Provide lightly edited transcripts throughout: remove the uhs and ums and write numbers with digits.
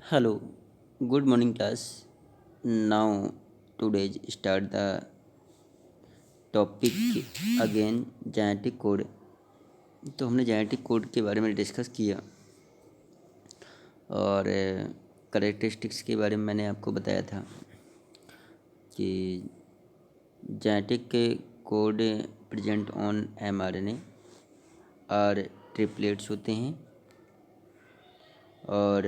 Hello, good morning class. Now today's start the topic again genetic code. तो हमने genetic code के बारे में डिस्कस किया और करेक्टरिस्टिक्स के बारे में मैंने आपको बताया था कि जेनेटिक के कोड प्रेजेंट ऑन mRNA और ट्रिपलेट्स होते हैं और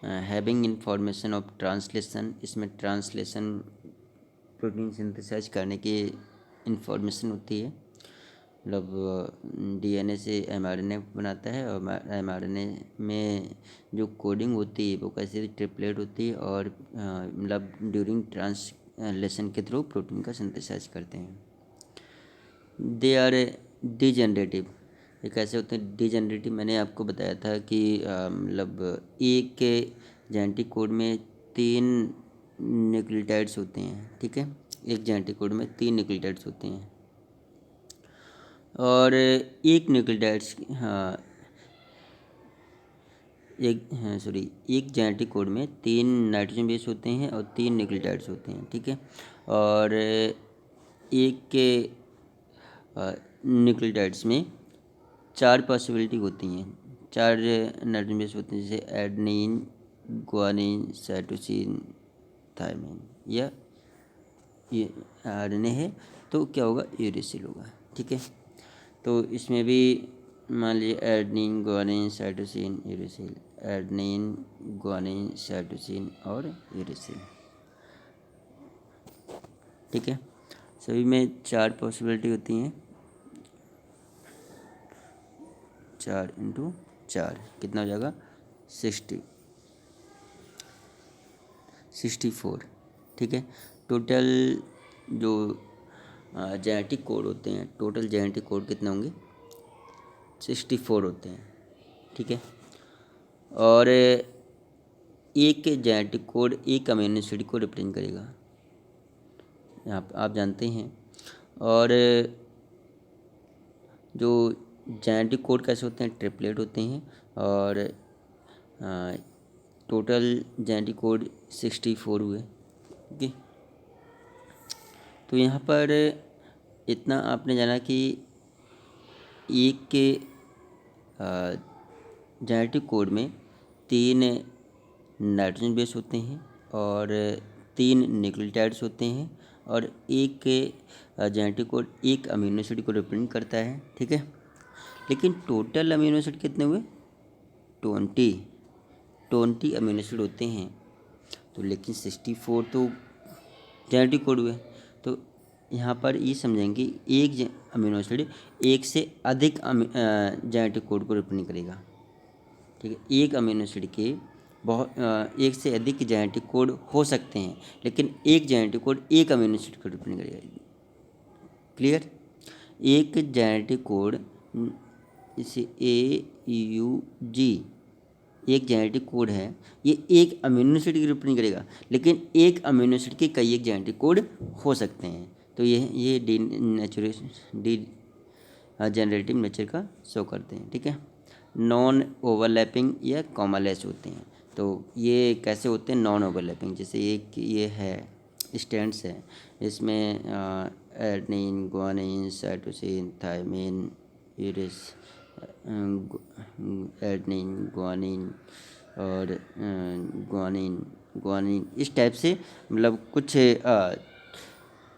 हैविंग इंफॉर्मेशन ऑफ ट्रांसलेशन, इसमें ट्रांसलेशन प्रोटीन सिंथेसाइज करने की इंफॉर्मेशन होती है। मतलब डीएनए से एमआरएनए बनाता है और एमआरएनए में जो कोडिंग होती है वो कैसे ट्रिपलेट होती है और मतलब ड्यूरिंग ट्रांसलेशन के थ्रू प्रोटीन का सिंथेसाइज करते हैं। They are degenerative. ये कैसे होते हैं डिजेनरेटिव? मैंने आपको बताया था कि मतलब एक के जेनेटिक कोड में 3 न्यूक्लियोटाइड्स होते हैं, ठीक है। एक जेनेटिक कोड में 3 न्यूक्लियोटाइड्स होते हैं और एक न्यूक्लियोटाइड्स एक जेनेटिक कोड में 3 नाइट्रोजन बेस होते हैं और 3 न्यूक्लियोटाइड्स होते हैं, ठीक है। और एक के न्यूक्लियोटाइड्स में 4 पॉसिबिलिटी होती हैं, 4 नाइट्रोजन बेस होते हैं, जैसे एडेनिन, गुआनिन, साइटोसिन, थायमिन। या ये आरएनए है तो क्या होगा, यूरेसिल होगा, ठीक है। तो इसमें भी मान लीजिए adenine, guanine, cytosine, uracil, adenine, guanine, cytosine और यूरेसिल, ठीक है। सभी में 4 पॉसिबिलिटी होती हैं। 4 इंटू 4 कितना हो जाएगा, 64, ठीक है। टोटल जो जेनेटिक कोड होते हैं, टोटल जेनेटिक कोड कितने होंगे, 64 होते हैं, ठीक है। और एक जेनेटिक कोड एक अमीनो एसिड को रिप्रेजेंट करेगा, आप जानते हैं। और जो जेनेटिक कोड कैसे होते हैं, ट्रिपलेट होते हैं और टोटल जेनेटिक कोड 64 हुए, ओके। तो यहाँ पर इतना आपने जाना कि एक के जेनेटिक कोड में 3 नाइट्रोजन बेस होते हैं और 3 न्यूक्लियोटाइड्स होते हैं और एक के जेनेटिक कोड एक अमीनो एसिड को रिप्रेजेंट करता है, ठीक है। लेकिन टोटल अमीनो एसिड कितने हुए, 20 अमीनो एसिड होते हैं। तो लेकिन 64 तो जेनेटिक कोड हुए। तो यहाँ पर ये समझेंगे एक अमीनो एसिड एक से अधिक जेनेटिक कोड को रिप्रेजेंट करेगा, ठीक है। एक अमीनो एसिड के एक से अधिक जेनेटिक कोड हो सकते हैं, लेकिन एक जेनेटिक कोड एक अमीनो एसिड को रिप्रेजेंट करेगा, क्लियर। एक जेनेटिक कोड इसे AUG एक जेनेटिक कोड है, ये एक अमीनो एसिड की रिप्रेजेंट करेगा, लेकिन एक अमीनो एसिड के कई एक जेनेटिक कोड हो सकते हैं। तो ये डी जनरेटिव नेचर का शो करते हैं, ठीक है। नॉन ओवरलैपिंग या कॉमालेस होते हैं। तो ये कैसे होते हैं, नॉन ओवरलैपिंग, जैसे एक ये है स्टैंड्स है, इसमें adenine, guanine, cytosine, thymine, uracil, adenine, guanine और गुआनिन गुआनिन इस टाइप से मतलब कुछ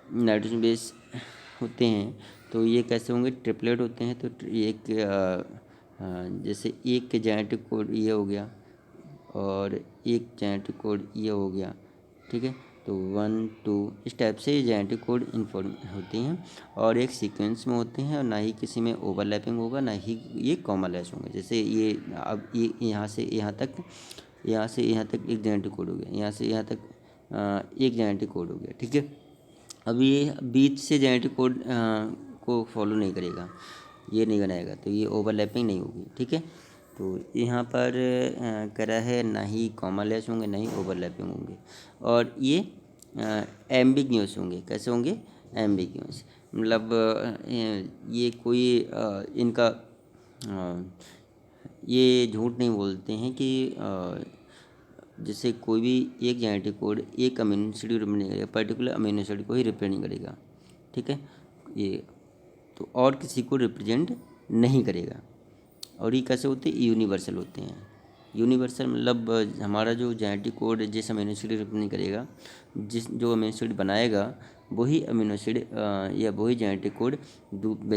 नाइट्रोजन बेस होते हैं। तो ये कैसे होंगे, ट्रिपलेट होते हैं। तो एक जैसे एक के जेनेटिक कोड ये हो गया और एक जेनेटिक कोड ये हो गया, ठीक है। तो 1 2 इस टाइप से जेनेटिक कोड इन्फॉर्म होती हैं और एक सीक्वेंस में होते हैं और ना ही किसी में ओवरलैपिंग होगा, ना ही ये कॉमनलेस होंगे। जैसे ये अब ये यहाँ से यहाँ तक एक जेनेटिक कोड हो गया, यहाँ से यहाँ तक एक जेनेटिक कोड हो गया, ठीक है। अब ये बीच से जेनेटिक कोड को फॉलो नहीं करेगा, ये नहीं बनाएगा, तो ये ओवरलैपिंग नहीं होगी, ठीक है। तो यहाँ पर करा है ना ही कॉमनलेस होंगे ना ही ओवरलैपिंग होंगे और ये एम्बिग्यूअस होंगे। कैसे होंगे, एम्बिग्यूअस, मतलब ये कोई इनका ये झूठ नहीं बोलते हैं कि जैसे कोई भी एक जेनेटिक कोड एक अमीनो एसिड को रिप्रेजेंट नहीं करेगा, पर्टिकुलर अमीनो एसिड को ही रिप्रेजेंट करेगा, ठीक है। ये तो और किसी को रिप्रेजेंट नहीं करेगा। और ये कैसे होते हैं, यूनिवर्सल होते हैं। यूनिवर्सल मतलब हमारा जो जेनेटिक कोड जिस अमीनो एसिड रिप्रेजेंट करेगा, जो अमीनो एसिड बनाएगा वही अमीनो एसिड या वही जेनेटिक कोड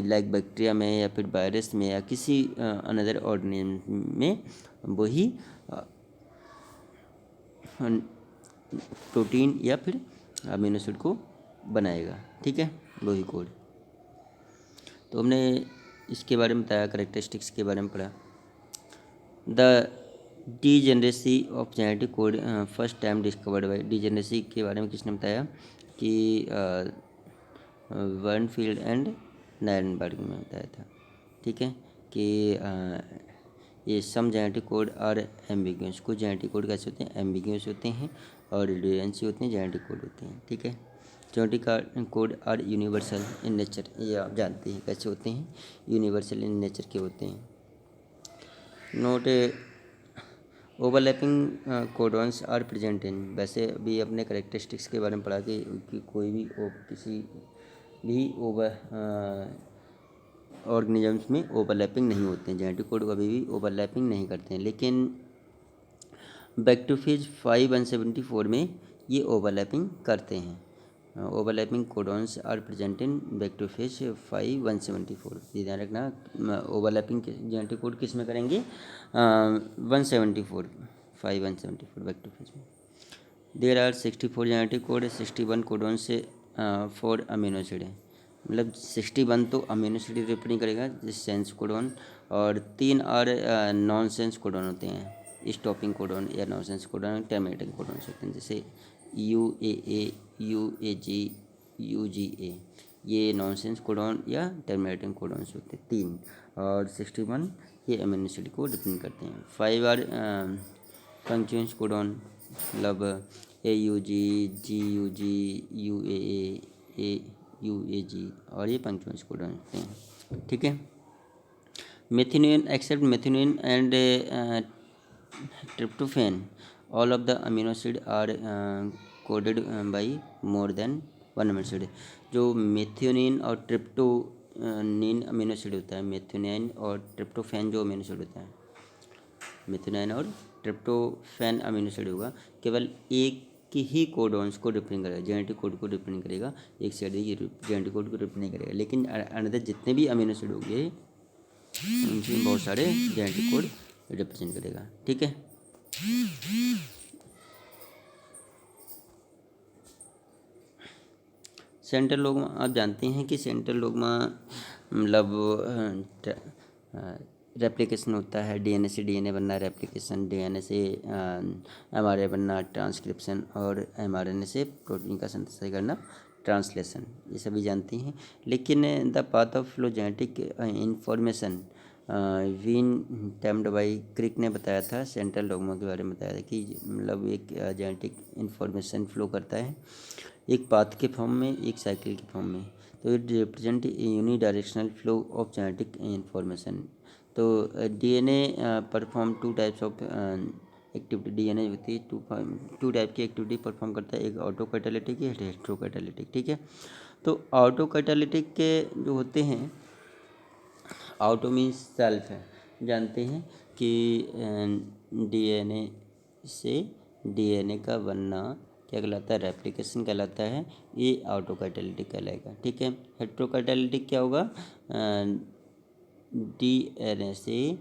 लाइक बैक्टीरिया में या फिर वायरस में या किसी अनदर ऑर्गेनिज्म में वही प्रोटीन या फिर अमीनो एसिड को बनाएगा, ठीक है, वही कोड। तो हमने इसके बारे में बताया, करेक्टरिस्टिक्स के बारे में पढ़ा। The degeneracy of genetic code first time discovered by, degeneracy के बारे में किसने बताया कि वर्नफील्ड एंड नायरनबर्ग में बताया था, ठीक है, कि ये सम जेनेटिक कोड और एम्बिगुअस, कुछ जेनेटिक कोड कैसे होते हैं, एम्बिगुअस होते हैं, और रिडंडेंसी होते हैं, जेनेटिक कोड होते हैं, ठीक है। जेनेटिक कोड और यूनिवर्सल इन नेचर, ये आप जानते हैं कैसे होते हैं, यूनिवर्सल इन नेचर के होते हैं। Not overlapping codons are present in, वैसे अभी अपने करेक्टरिस्टिक्स के बारे में पढ़ा कि कोई भी किसी भी ऑर्गेनिजम्स में ओवरलैपिंग नहीं होते हैं, जेनेटिक कोड कभी भी ओवरलैपिंग नहीं करते हैं, लेकिन बैक्टीरियोफेज 5174 में ये ओवरलैपिंग करते हैं। Overlapping codons are present in bacteriophage 5174, ये ध्यान रखना। ओवरलैपिंग जेनेटिक कोड किस में करेंगे, 174 5174 बैक्टीरियोफेज में। There are 64 genetic code, 61 codons से 4 अमीनो एसिड है, मतलब 61 तो अमीनो एसिड रिप्रेजेंट करेगा जिस सेंस कोडॉन, और 3 और नॉन सेंस कोडॉन होते हैं, स्टॉपिंग कोडॉन या नॉनसेंस कोडॉन, टर्मिनेटिंग कोडॉन होते हैं, जैसे UAA, UAG, UGA, ये नॉनसेंस कोडॉन या टर्मिनेटिंग कोडॉन्स होते हैं 3, और 61 ये अमीनो एसिड को रिप्रेजेंट करते हैं। 5 और पंक्चुएंस कोडॉन, मतलब AUG, GUG, UAA, UAG, और ये पंक्चुएंस कोडॉन होते हैं, ठीक है। Methionine except methionine and tryptophan, all of the amino acid are coded by more than one amino acid। जो मेथिओनिन और ट्रिप्टोनिन अमीनो एसिड होता है, मेथिओनिन और ट्रिप्टोफैन जो अमीनो एसिड होता है, मेथिओनिन और ट्रिप्टोफैन अमीनो एसिड होगा, केवल एक ही कोडॉन्स को रिप्रेजेंट करेगा, जेनेटिक कोड को रिप्रेजेंट करेगा, एक से अधिक जेनेटिक कोड को रिप्रेजेंट करेगा, लेकिन अनदर जितने भी अमीनो एसिड होंगे उनसे बहुत सारे जेनेटिक कोड रिप्रेजेंट करेगा, ठीक है। सेंट्रल लोगमा, आप जानते हैं कि सेंट्रल लोगमा मतलब रेप्लिकेशन होता है, DNA से DNA बनना रेप्लिकेशन, DNA से mRNA बनना ट्रांसक्रिप्शन, और mRNA से प्रोटीन का सिंथेसिस करना ट्रांसलेशन, ये सभी जानते हैं। लेकिन the path of phylogenetic information been termed by Crick ने बताया था, सेंट्रल डोगमा के बारे में बताया था कि मतलब एक जेनेटिक इंफॉर्मेशन फ्लो करता है एक पाथ के फॉर्म में, एक साइकिल के फॉर्म में, तो it represent unidirectional flow of genetic information. तो DNA perform 2 types of activity, DNA होती है 2 टाइप की एक्टिविटी परफॉर्म करता है, एक ऑटो कैटालिटिक है, हेट्रो कैटालिटिक, ठीक है। तो ऑटो कैटालिटिक के जो होते हैं, ऑटो मीन्स सेल्फ है, जानते हैं कि DNA से DNA का बनना क्या कहलाता है, रेप्लिकेशन कहलाता है, ये ऑटो कैटालिटिक कहलाएगा, ठीक है। हेट्रो कैटालिटिक क्या होगा, DNA से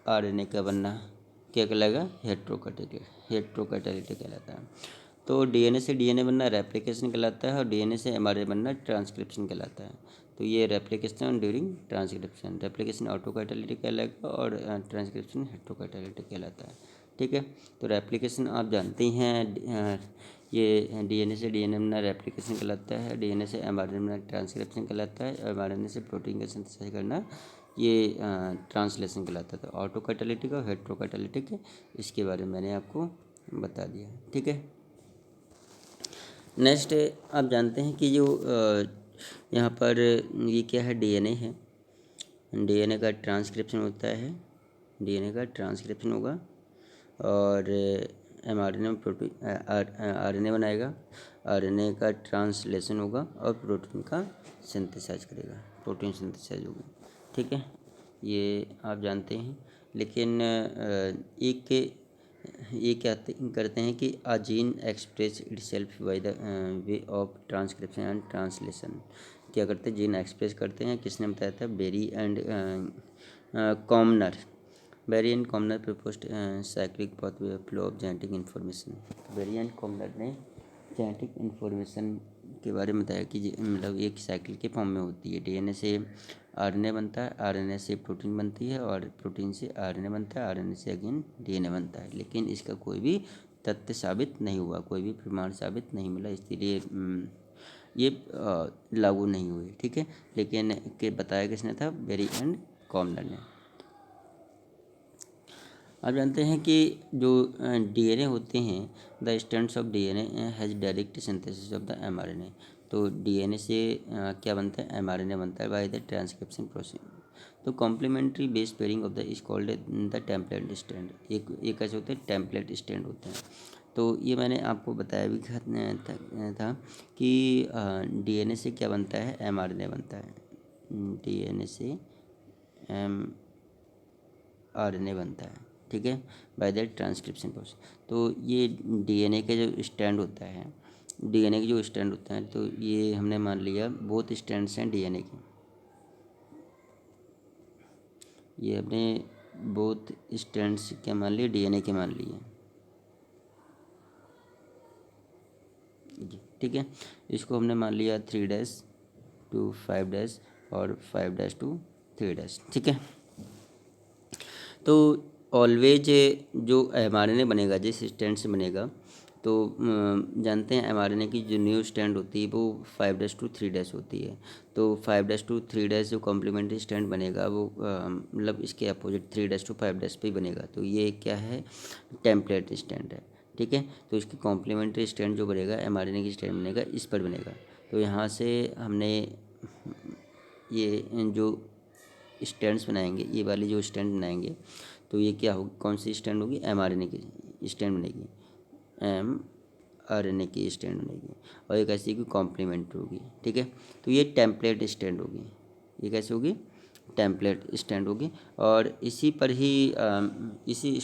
mRNA का बनना क्या कहलाएगा, हेट्रो कैटालिटिक कहलाता है। तो DNA से DNA बनना रेप्लिकेशन कहलाता है, और DNA से mRNA बनना ट्रांसक्रिप्शन कहलाता है। तो ये replication during transcription, replication auto catalytic कहलाएगा और ट्रांसक्रिप्शन हेट्रो कैटालिटिक कहलाता है, ठीक है। तो रेप्लिकेशन आप जानते हैं, ये DNA से DNA बनना रेप्लिकेशन कहलाता है, DNA से mRNA बनना ट्रांसक्रिप्शन कहलाता है, mRNA से प्रोटीन का सिंथेसिस करना ये ट्रांसलेशन कहलाता है। तो ऑटो कैटालिटिक और हेट्रो कैटालिटिक, इसके बारे में मैंने आपको बता दिया, ठीक है। नेक्स्ट आप जानते हैं कि जो यहाँ पर ये क्या है, DNA है, DNA का ट्रांसक्रिप्शन होता है डीएनए का ट्रांसक्रिप्शन होगा और एमआरएनए में प्रोटीन आरएनए बनाएगा, आरएनए का ट्रांसलेशन होगा और प्रोटीन का सिंथेसाइज करेगा, प्रोटीन सिंथेसाइज होगा। ठीक है, ये आप जानते हैं। लेकिन ये क्या करते हैं कि a gene express itself by the way of transcription and translation. क्या करते हैं, जीन एक्सप्रेस करते हैं। किसने बताया था? Berry and Commoner. Berry and Commoner proposed cyclic pathway flow of genetic information. Berry and Commoner ने जेनेटिक इन्फॉर्मेशन के बारे में बताया कि मतलब एक साइकिल के फॉर्म में होती है। डीएनए से आरएनए बनता है, आरएनए से प्रोटीन बनती है और प्रोटीन से आरएनए बनता है, आरएनए से अगेन डीएनए बनता है। लेकिन इसका कोई भी तथ्य साबित नहीं हुआ, कोई भी प्रमाण साबित नहीं मिला, इसलिए ये लागू नहीं हुई। ठीक है, लेकिन के बताया किसने था? बेरी एंड कॉमनर ने। आप जानते हैं कि जो डीएनए होते हैं, the strands of DNA has direct synthesis of the mRNA. तो डीएनए से क्या बनता है? एमआरएनए बनता है बाय द ट्रांसक्रिप्शन प्रोसेस। तो complementary base pairing of the is called the template strand. एक ऐसे होते हैं टेम्पलेट स्ट्रैंड होते हैं। तो ये मैंने आपको बताया भी था कि डीएनए से क्या बनता है? एमआरएनए बनता है। डीएनए से एमआरएनए बनता है। ठीक है, बाय द ट्रांसक्रिप्शन प्रोसेस। तो ये डीएनए के जो स्टैंड होता है, डीएनए के जो स्टैंड होता है, तो ये हमने मान लिया बहुत स्टैंड्स हैं डीएनए के। ये अपने बहुत स्टैंड्स क्या मान लिए? डीएनए के मान लिए जी। ठीक है, इसको हमने मान लिया 3' to 5' और 5' to 3'। ठीक है, तो ऑलवेज जो एमआरएनए बनेगा जिस स्टैंड से बनेगा, तो जानते हैं एमआरएनए की जो न्यू स्टैंड होती है वो 5' to 3' होती है। तो 5' to 3' जो कॉम्प्लीमेंट्री स्टैंड बनेगा वो मतलब इसके अपोजिट 3' to 5' पे ही बनेगा। तो ये क्या है? टेम्पलेट स्टैंड है। ठीक है, तो इसकी कॉम्प्लीमेंट्री स्टैंड जो बनेगा, एमआरएनए की स्टैंड बनेगा, इस पर बनेगा। तो यहाँ से हमने ये जो स्टैंड्स बनाएंगे, ये वाली जो स्टैंड बनाएंगे, तो ये क्या होगी? कौन सी स्टैंड होगी? एमआरएनए की स्टैंड बनेगी, एमआरएनए की स्टैंड बनेगी। और एक ऐसी की कॉम्प्लीमेंट्री होगी। ठीक है, तो ये टेम्पलेट स्टैंड होगी। ये कैसे होगी? टेम्पलेट स्टैंड होगी। और इसी पर ही इसी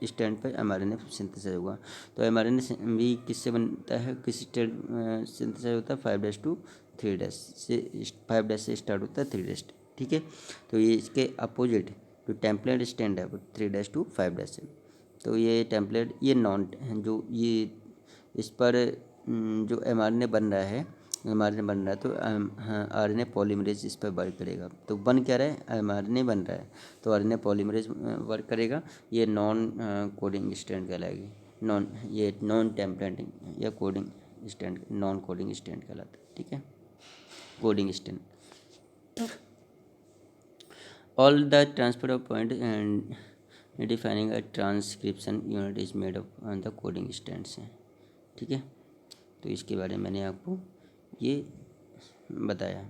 स्टैंड पर एमआरएनए सिंथेसाइज होगा। तो एमआरएनए भी किससे बनता है? किस स्टैंड सिंथेसाइज होता है? 5' to 3' से। 5' से स्टार्ट होता है 3'। ठीक है, तो ये इसके अपोजिट जो टेम्पलेट स्टैंड है वो 3' to 5' है। तो ये टेम्पलेट, ये नॉन जो ये इस पर जो एमआरएनए बन रहा है, एमआरएनए बन रहा है, तो हाँ, आरएनए पॉलीमरेज इस पर वर्क करेगा। तो बन क्या रहा है? एमआरएनए बन रहा है, तो आरएनए पॉलीमरेज वर्क करेगा। ये नॉन कोडिंग स्टैंड कहलाएगी। ये नॉन टेम्पलेटिंग या coding stand, non coding stand कहलाता है। ठीक है, coding stand. All the transfer of point and defining a transcription unit is made of the coding stands हैं। ठीक है, तो इसके बारे में मैंने आपको ये बताया।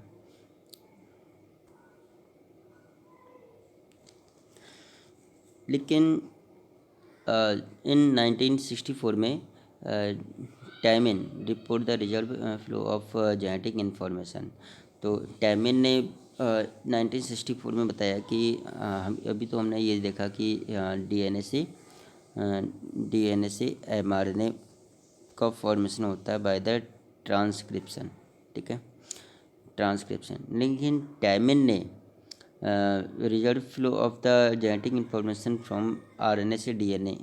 लेकिन इन 1964 में Temin report the result flow of genetic information. तो टैमिन ने 1964 में बताया कि हम अभी तो हमने ये देखा कि डीएनए से एमआरएनए का फॉर्मेशन होता है बाय द ट्रांसक्रिप्शन। ठीक है, ट्रांसक्रिप्शन। लेकिन टैमिन ने result flow of the genetic information from RNA से डीएनए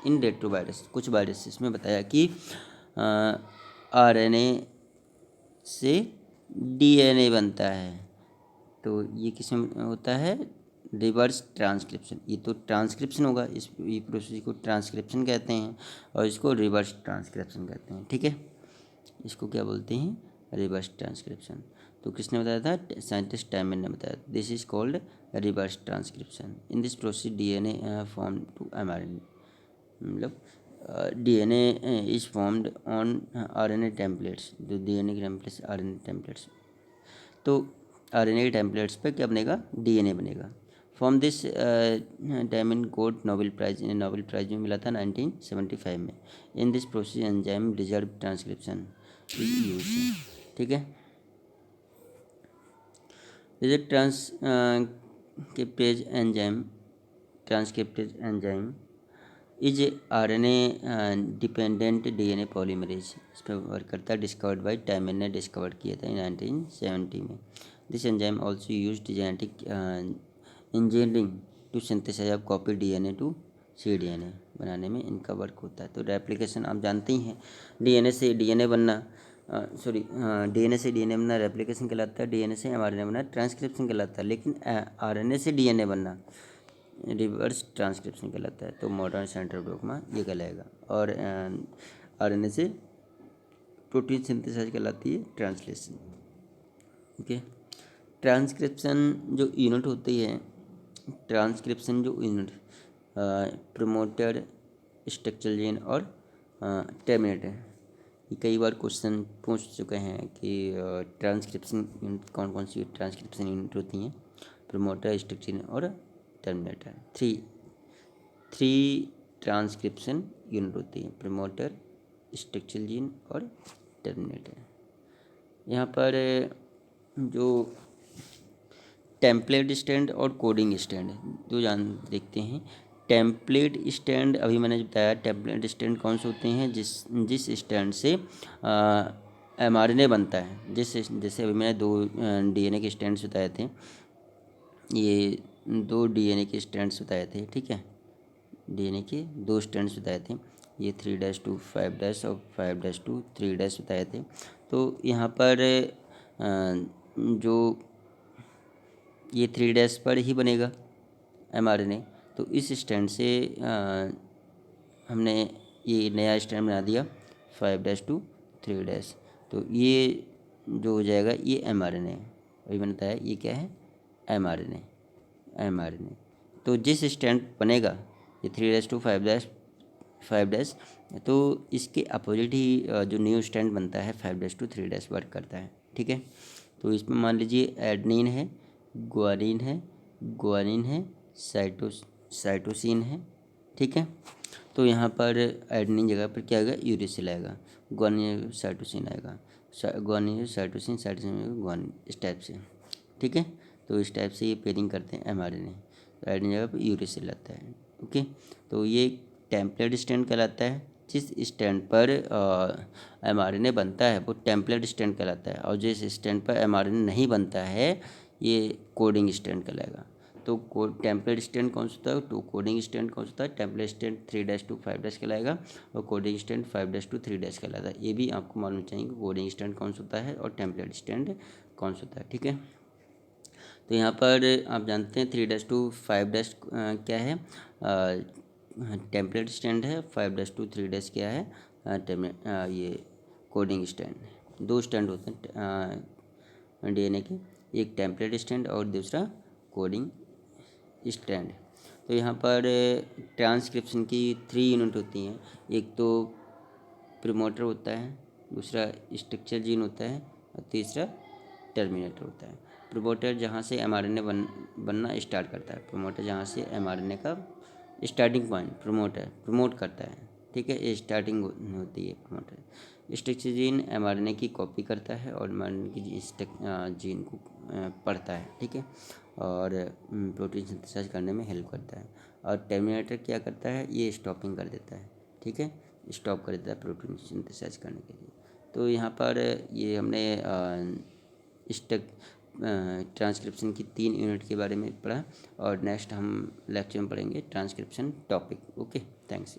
इन रेट्रोवायरस, कुछ वायरसेस में बताया कि आरएनए से डीएनए बनता है। तो ये किसमें होता है? Reverse transcription. ये तो ट्रांसक्रिप्शन होगा, इस ये प्रोसेस को ट्रांसक्रिप्शन कहते हैं और इसको रिवर्स ट्रांसक्रिप्शन कहते हैं। ठीक है, इसको क्या बोलते हैं? Reverse transcription. तो किसने बताया था? साइंटिस्ट टैमिन ने बताया। This is called reverse transcription. In this process DNA form to mRNA, मतलब DNA is formed on RNA templates. जो डीएनए के टेम्पलेट्स, आरएनए टेम्पलेट्स, तो आरएनए के टेम्पलेट्स पे क्या बनेगा? डीएनए बनेगा। From this diamond got Nobel prize में मिला था 1975 में। In this process enzyme reverse transcription use, ठीक है। Reverse transcriptase enzyme is RNA dependent DNA polymerase, इस पर वर्क करता है, डिस्कवर्ड बाई टाइमन ने डिस्कवर किया था 1970 में। This enzyme also use genetic engineering to synthesise of copy DNA to cDNA बनाने में इनका वर्क होता है। तो रेप्लिकेशन आप जानते ही हैं, DNA से DNA बनना, DNA से DNA बनना रेप्लिकेशन कहलाता है, DNA से mRNA बनना ट्रांसक्रिप्शन कहलाता है, लेकिन RNA से DNA बनना रिवर्स ट्रांसक्रिप्शन कहलाता है। तो मॉडर्न सेंट्रल डॉगमा ये कहलाएगा, और RNA से प्रोटीन सिंथेसाइज कहलाती है ट्रांसलेशन, ओके। ट्रांसक्रिप्शन जो यूनिट होती है, ट्रांसक्रिप्शन जो यूनिट प्रमोटर, स्ट्रक्चरल जीन और टर्मिनेटर, ये कई बार क्वेश्चन पूछ चुके हैं कि ट्रांसक्रिप्शन यूनिट कौन कौन सी ट्रांसक्रिप्शन यूनिट होती हैं, प्रमोटर, स्ट्रक्चरल और टर्मिनेटर। थ्री ट्रांसक्रिप्शन यूनिट होती है, प्रमोटर, स्ट्रक्चरल जीन और टर्मिनेटर। यहाँ पर जो टेम्पलेट स्टैंड और कोडिंग स्टैंड दो देखते हैं। टेम्पलेट स्टैंड अभी मैंने बताया, टेम्पलेट स्टैंड कौन से होते हैं, जिस स्टैंड से mRNA बनता है। जैसे अभी मैंने 2 DNA के स्टैंड्स बताए थे, ये 2 DNA के स्टैंड्स बताए थे, ठीक है। DNA के 2 स्टैंड्स बताए थे, ये 3' to 5' और 5' to 3' बताए थे। तो यहाँ पर जो ये 3' पर ही बनेगा mRNA, तो इस स्टैंड से हमने ये नया स्टैंड बना दिया 5' to 3', तो ये जो हो जाएगा ये mRNA अभी मैंने बताया, ये क्या है mRNA। तो जिस स्टैंड बनेगा ये 3' to 5', तो इसके अपोजिट ही जो न्यू स्टैंड बनता है 5' to 3' वर्क करता है, ठीक है। तो इसमें मान लीजिए एडनिन है, ग्वानिन है, साइटोसिन है, ठीक है। तो यहाँ पर एडनिन जगह पर क्या आएगा, यूरेसिल आएगा, ग्वानिन साइटोसिन आएगा, ग्वानिन साइटोसिन ग्वानिन, इस टाइप से, ठीक है। तो इस टाइप से ये पेयरिंग करते हैं mRNA, तो एडनिन जगह पर यूरेसिल आता है, ओके। तो ये टेम्पलेट स्टैंड कहलाता है, जिस स्टैंड पर mRNA बनता है वो टेम्पलेट स्टैंड कहलाता है, और जिस स्टैंड पर mRNA नहीं बनता है ये कोडिंग स्टैंड कहलाएगा। तो टेम्पलेट स्टैंड कौन सा होता है, तो कोडिंग स्टैंड कौन सा होता है, टेम्पलेट स्टैंड 3' to 5' कहलाएगा, और कोडिंग स्टैंड 5' to 3' कहलाता है। ये भी आपको मालूम चाहिए कि कोडिंग स्टैंड कौन सा होता है और टेम्पलेट स्टैंड कौन सा होता है, ठीक है। तो यहाँ पर आप जानते हैं 3' to 5' क्या है, टेम्पलेट स्टैंड है, 5' to 3' क्या है, ये कोडिंग स्टैंड। 2 स्टैंड होते हैं DNA के, एक टेम्पलेट स्टैंड और दूसरा कोडिंग स्टैंड। तो यहाँ पर ट्रांसक्रिप्शन की 3 यूनिट होती हैं, एक तो प्रमोटर होता है, दूसरा स्ट्रक्चर जीन होता है, और तीसरा टर्मिनेटर होता है। प्रमोटर जहाँ से mRNA बनना स्टार्ट करता है, प्रमोटर जहाँ से mRNA का स्टार्टिंग पॉइंट प्रमोट करता है, ठीक है, ये स्टार्टिंग होती है प्रमोटर। स्ट्रक्चर जीन mRNA की कॉपी करता है और mRNA की जीन को पढ़ता है, ठीक है, और प्रोटीन सिंथेसाइज करने में हेल्प करता है। और टर्मिनेटर क्या करता है, ये स्टॉपिंग कर देता है, ठीक है, स्टॉप कर देता है प्रोटीन सिंथेसाइज करने के लिए। तो यहाँ पर ये हमने ट्रांसक्रिप्शन की 3 यूनिट के बारे में पढ़ा, और नेक्स्ट हम लेक्चर में पढ़ेंगे ट्रांसक्रिप्शन टॉपिक, ओके। थैंक्स।